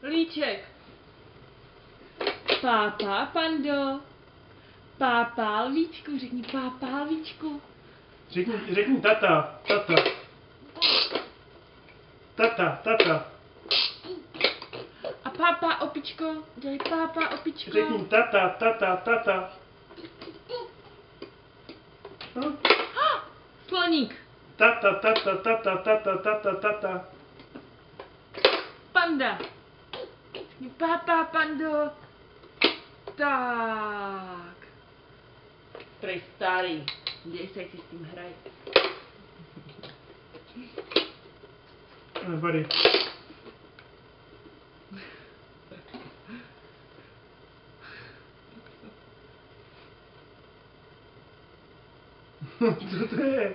Líček. Pápa, pando. Pápa, lvíčku, řekni pápa, lvíčku. Řekni tata, tata. Tata, tata. A pápa, opičko, dělej pápa, opičko. Řekni tata, tata, tata. No. Sloník. Tata, tata, tata, tata, tata, tata. Panda. Řekni pápa, pando. Tak. Prej starý. Děj se, jak si s tím hraje. Buddy. Co to je?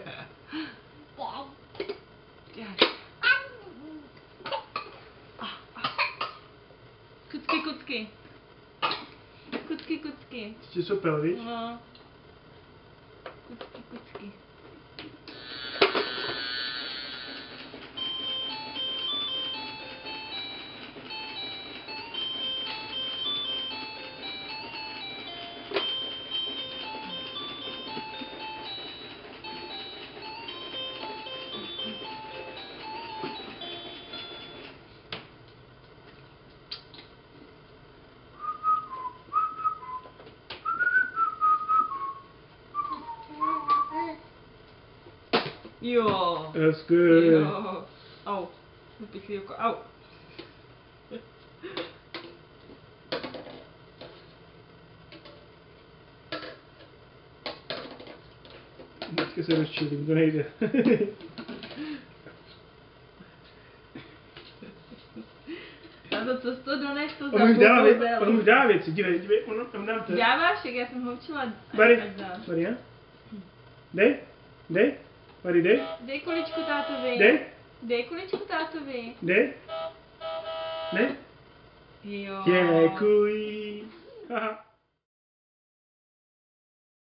Kucky, kucky. Kucky, kucky. Ještě sopel, víš? No. Kucky, kucky. Jo. That's good. Jo. Au. Vypichlí oko. Au. Teďka se rozčilím, to nejde. A to co jsi to dones, to On už dá věci, dívej, on dá to. Dáváš, jak já jsem ho učila. Buddy, Buddy, ja? Dej, Buddy, dej. Dej kuličku tátovi. Dej. Dej kuličku tátovi. Dej. Ne? Jo. Děkuji. Haha.